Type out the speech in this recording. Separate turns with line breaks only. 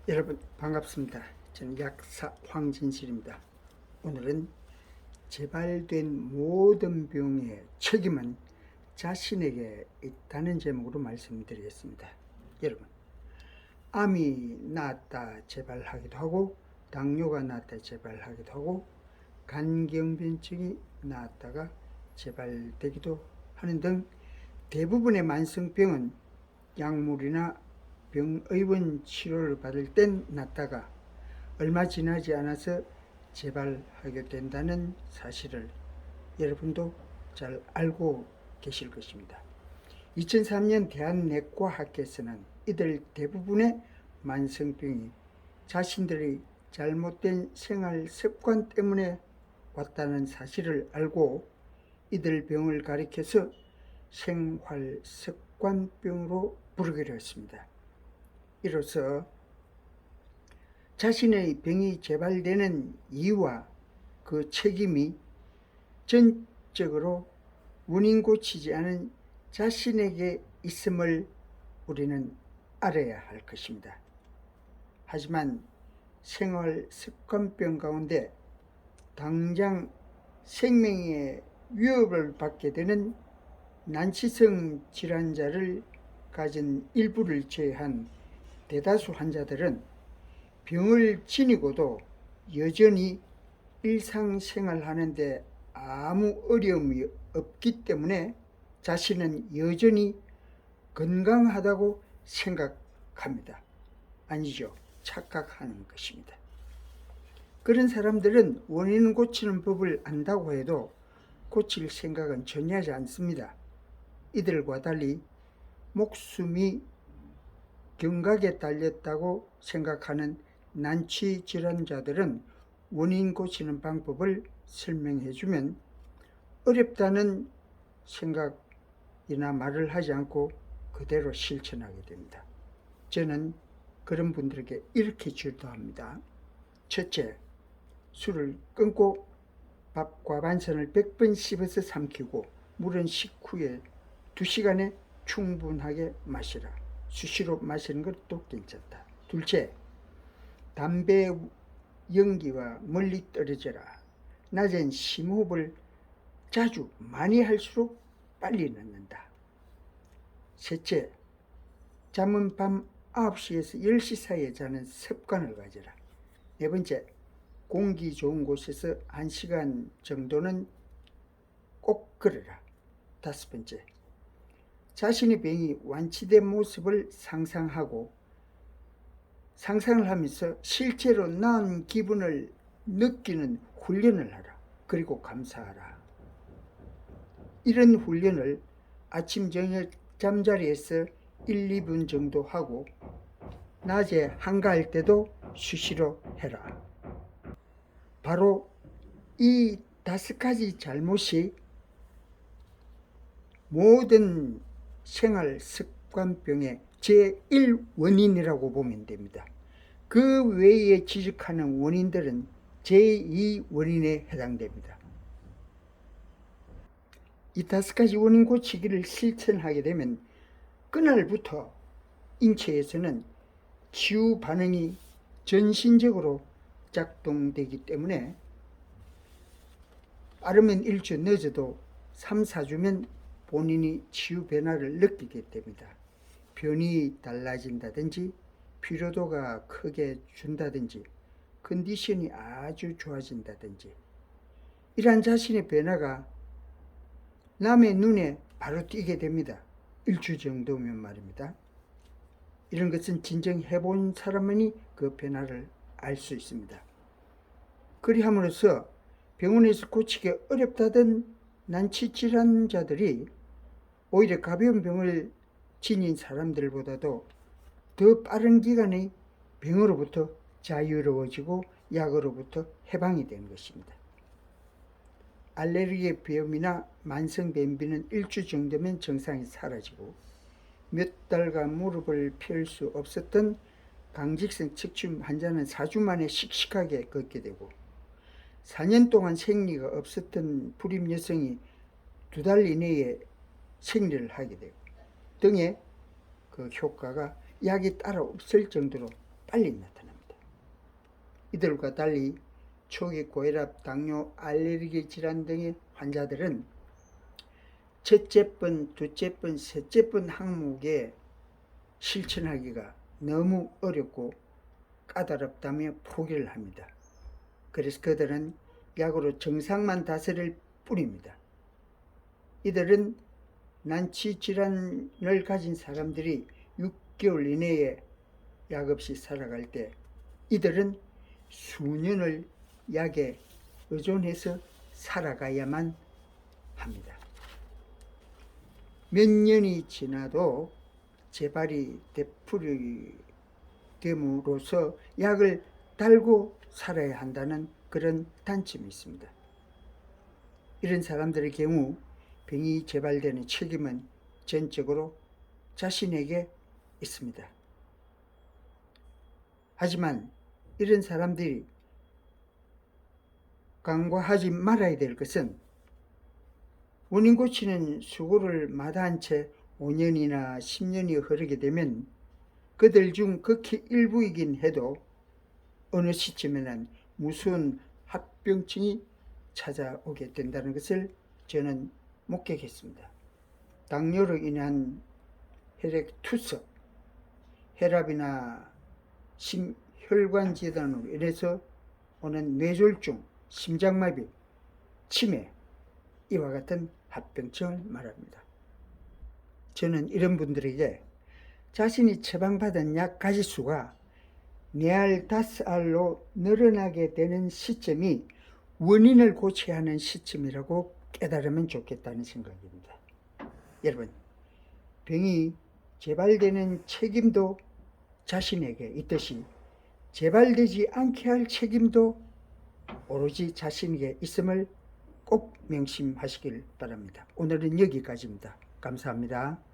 여러분 반갑습니다. 저는 약사 황진실입니다. 오늘은 재발된 모든 병의 책임은 자신에게 있다는 제목으로 말씀드리겠습니다. 여러분, 암이 나았다 재발하기도 하고, 당뇨가 나았다 재발하기도 하고, 간경변증이 나았다가 재발되기도 하는 등 대부분의 만성병은 약물이나 병의원 치료를 받을 땐 낫다가 얼마 지나지 않아서 재발하게 된다는 사실을 여러분도 잘 알고 계실 것입니다. 2003년 대한내과학회에서는 이들 대부분의 만성병이 자신들의 잘못된 생활 습관 때문에 왔다는 사실을 알고 이들 병을 가리켜서 생활습관병으로 부르기로 했습니다. 이로써 자신의 병이 재발되는 이유와 그 책임이 전적으로 원인 고치지 않은 자신에게 있음을 우리는 알아야 할 것입니다. 하지만 생활습관병 가운데 당장 생명에 위협을 받게 되는 난치성 질환자를 가진 일부를 제외한 대다수 환자들은 병을 지니고도 여전히 일상생활하는 데 아무 어려움이 없기 때문에 자신은 여전히 건강하다고 생각합니다. 아니죠. 착각하는 것입니다. 그런 사람들은 원인을 고치는 법을 안다고 해도 고칠 생각은 전혀 하지 않습니다. 이들과 달리 목숨이 경각에 달렸다고 생각하는 난치 질환자들은 원인 고치는 방법을 설명해주면 어렵다는 생각이나 말을 하지 않고 그대로 실천하게 됩니다. 저는 그런 분들에게 이렇게指導합니다. 첫째, 술을 끊고 밥과 반찬을 100번 씹어서 삼키고 물은 식후에 2시간에 충분하게 마시라. 수시로 마시는 것도 괜찮다. 둘째, 담배 연기와 멀리 떨어져라. 낮엔 심호흡을 자주 많이 할수록 빨리 늦는다. 셋째, 잠은 밤 9시에서 10시 사이에 자는 습관을 가져라. 네 번째, 공기 좋은 곳에서 1시간 정도는 꼭 걸어라. 다섯 번째, 자신의 병이 완치된 모습을 상상을 하면서 실제로 나은 기분을 느끼는 훈련을 하라. 그리고 감사하라. 이런 훈련을 아침 저녁 잠자리에서 1, 2분 정도 하고 낮에 한가할 때도 수시로 해라. 바로 이 5가지 잘못이 모든 생활습관병의 제1원인이라고 보면 됩니다. 그 외에 지적하는 원인들은 제2원인에 해당됩니다. 이 5가지 원인 고치기를 실천하게 되면 그날부터 인체에서는 치유 반응이 전신적으로 작동되기 때문에 빠르면 1주, 늦어도 3, 4주면 본인이 치유 변화를 느끼게 됩니다. 변이 달라진다든지 피로도가 크게 준다든지 컨디션이 아주 좋아진다든지 이러한 자신의 변화가 남의 눈에 바로 띄게 됩니다. 1주 정도면 말입니다. 이런 것은 진정 해본 사람만이 그 변화를 알 수 있습니다. 그리함으로써 병원에서 고치기 어렵다던 난치 질환자들이 오히려 가벼운 병을 지닌 사람들보다도 더 빠른 기간에 병으로부터 자유로워지고 약으로부터 해방이 되는 것입니다. 알레르기 비염이나 만성 변비는 1주 정도면 증상이 사라지고 몇 달간 무릎을 펼 수 없었던 강직성 척추 환자는 4주 만에 씩씩하게 걷게 되고 4년 동안 생리가 없었던 불임 여성이 2달 이내에 생리를 하게 되고 등의 그 효과가 약이 따로 없을 정도로 빨리 나타납니다. 이들과 달리 초기 고혈압, 당뇨, 알레르기 질환 등의 환자들은 첫째 번, 둘째 번, 셋째 번 항목에 실천하기가 너무 어렵고 까다롭다며 포기를 합니다. 그래서 그들은 약으로 증상만 다스릴 뿐입니다. 이들은 난치 질환을 가진 사람들이 6개월 이내에 약 없이 살아갈 때 이들은 수년을 약에 의존해서 살아가야만 합니다. 몇 년이 지나도 재발이 되풀이됨으로써 약을 달고 살아야 한다는 그런 단점이 있습니다. 이런 사람들의 경우 병이 재발되는 책임은 전적으로 자신에게 있습니다. 하지만 이런 사람들이 간과하지 말아야 될 것은 원인 고치는 수고를 마다한 채 5년이나 10년이 흐르게 되면 그들 중 극히 일부이긴 해도 어느 시점에는 무서운 합병증이 찾아오게 된다는 것을 저는 목격했습니다. 당뇨로 인한 혈액투석, 혈압이나 심혈관 질환으로 인해서 오는 뇌졸중, 심장마비, 치매, 이와 같은 합병증을 말합니다. 저는 이런 분들에게 자신이 처방받은 약 가지수가 4알, 5알로 늘어나게 되는 시점이 원인을 고쳐야 하는 시점이라고 깨달으면 좋겠다는 생각입니다. 여러분, 병이 재발되는 책임도 자신에게 있듯이 재발되지 않게 할 책임도 오로지 자신에게 있음을 꼭 명심하시길 바랍니다. 오늘은 여기까지입니다. 감사합니다.